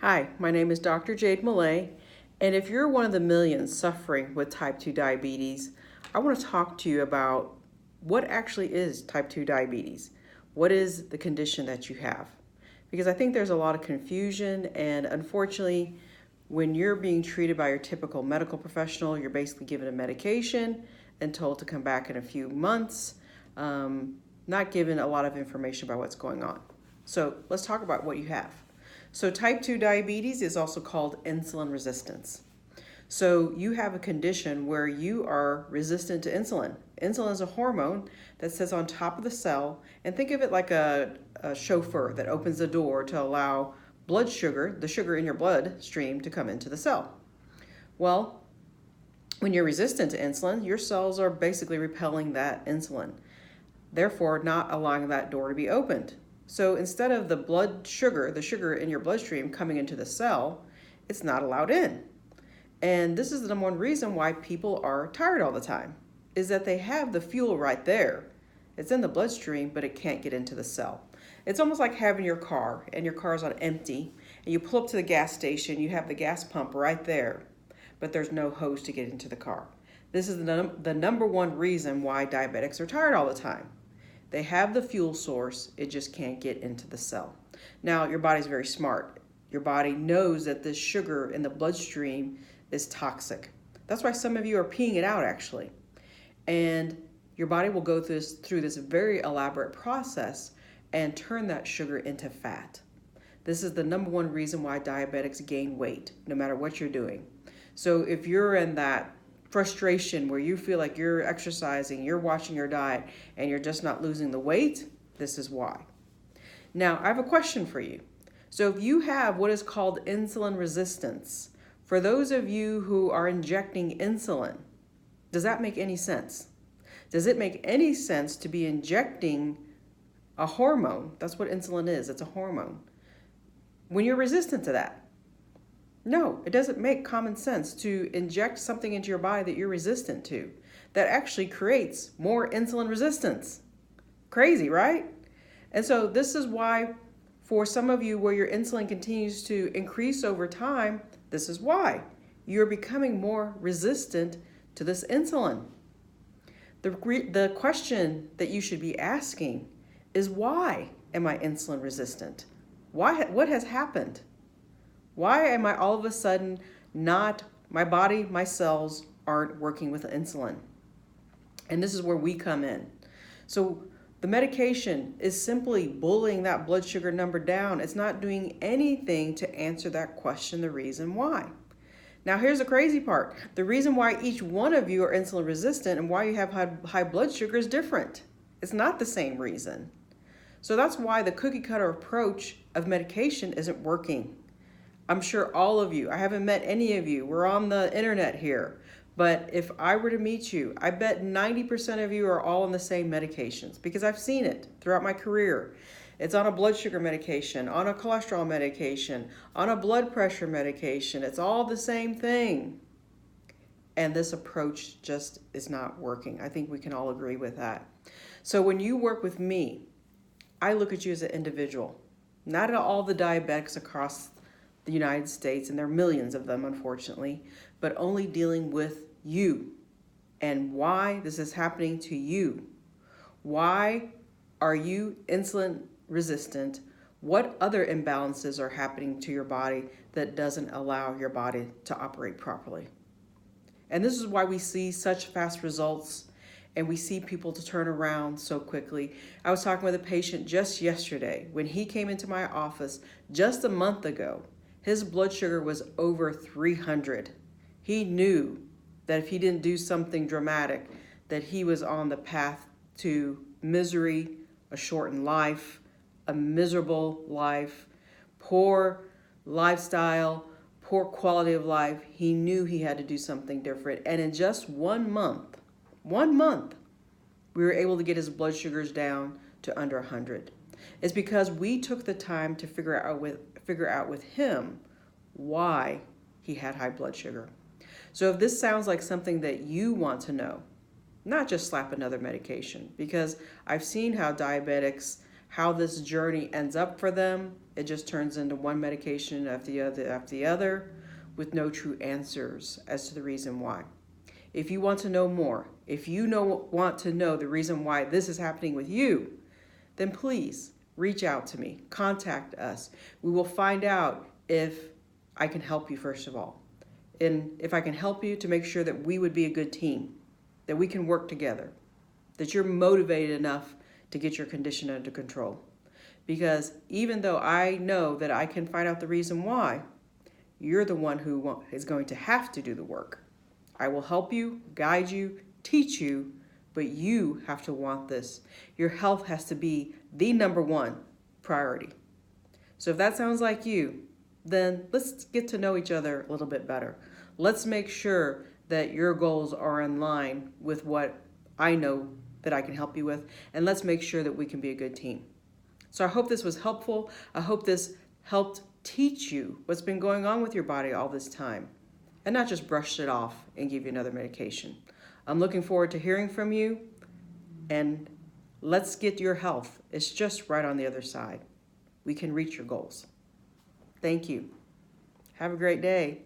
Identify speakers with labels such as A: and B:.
A: Hi, my name is Dr. Jade Millay, and if you're one of the millions suffering with type 2 diabetes, I want to talk to you about what actually is type 2 diabetes. What is the condition that you have? Because I think there's a lot of confusion, and unfortunately, when you're being treated by your typical medical professional, you're basically given a medication and told to come back in a few months, not given a lot of information about what's going on. So let's talk about what you have. So type 2 diabetes is also called insulin resistance. So you have a condition where you are resistant to insulin. Insulin is a hormone that sits on top of the cell, and think of it like a chauffeur that opens the door to allow blood sugar, the sugar in your bloodstream, to come into the cell. Well, when you're resistant to insulin, your cells are basically repelling that insulin, therefore not allowing that door to be opened. So instead of the sugar in your bloodstream coming into the cell, it's not allowed in. And this is the number one reason why people are tired all the time, is that they have the fuel right there. It's in the bloodstream, but it can't get into the cell. It's almost like having your car, and your car's on empty, and you pull up to the gas station, you have the gas pump right there, but there's no hose to get into the car. This is the number one reason why diabetics are tired all the time. They have the fuel source, it just can't get into the cell. Now, your body's very smart. Your body knows that this sugar in the bloodstream is toxic. That's why some of you are peeing it out, actually. And your body will go through this very elaborate process and turn that sugar into fat. This is the number one reason why diabetics gain weight, no matter what you're doing. So if you're in that frustration where you feel like you're exercising, you're watching your diet, and you're just not losing the weight, this is why. Now, I have a question for you. So if you have what is called insulin resistance, for those of you who are injecting insulin, does that make any sense? Does it make any sense to be injecting a hormone? That's what insulin is, it's a hormone. When you're resistant to that, no, it doesn't make common sense to inject something into your body that you're resistant to. That actually creates more insulin resistance. Crazy, right? And so this is why for some of you where your insulin continues to increase over time, this is why you're becoming more resistant to this insulin. The question that you should be asking is, why am I insulin resistant? What has happened? Why am I all of a sudden not, my body, my cells aren't working with insulin? And this is where we come in. So the medication is simply bullying that blood sugar number down. It's not doing anything to answer that question, the reason why. Now here's the crazy part. The reason why each one of you are insulin resistant and why you have high blood sugar is different. It's not the same reason. So that's why the cookie cutter approach of medication isn't working. I'm sure all of you, I haven't met any of you, we're on the internet here, but if I were to meet you, I bet 90% of you are all on the same medications because I've seen it throughout my career. It's on a blood sugar medication, on a cholesterol medication, on a blood pressure medication. It's all the same thing. And this approach just is not working. I think we can all agree with that. So when you work with me, I look at you as an individual, not at all the diabetics across the United States, and there are millions of them, unfortunately, but only dealing with you and why this is happening to you. Why are you insulin resistant? What other imbalances are happening to your body that doesn't allow your body to operate properly? And this is why we see such fast results and we see people to turn around so quickly. I was talking with a patient just yesterday when he came into my office just a month ago. His blood sugar was over 300. He knew that if he didn't do something dramatic, that he was on the path to misery, a shortened life, a miserable life, poor lifestyle, poor quality of life. He knew he had to do something different. And in just 1 month, we were able to get his blood sugars down to under 100. It's because we took the time to figure out with him why he had high blood sugar. So if this sounds like something that you want to know, not just slap another medication, because I've seen how diabetics how this journey ends up for them, it just turns into one medication after the other with no true answers as to the reason why. If you want to know more, if you want to know the reason why this is happening with you, then please reach out to me, contact us. We will find out if I can help you first of all. And if I can help you to make sure that we would be a good team, that we can work together, that you're motivated enough to get your condition under control. Because even though I know that I can find out the reason why, you're the one who is going to have to do the work. I will help you, guide you, teach you, but you have to want this. Your health has to be the number one priority. So if that sounds like you, then let's get to know each other a little bit better. Let's make sure that your goals are in line with what I know that I can help you with, and let's make sure that we can be a good team. So I hope this was helpful. I hope this helped teach you what's been going on with your body all this time, and not just brush it off and give you another medication. I'm looking forward to hearing from you, and let's get your health. It's just right on the other side. We can reach your goals. Thank you. Have a great day.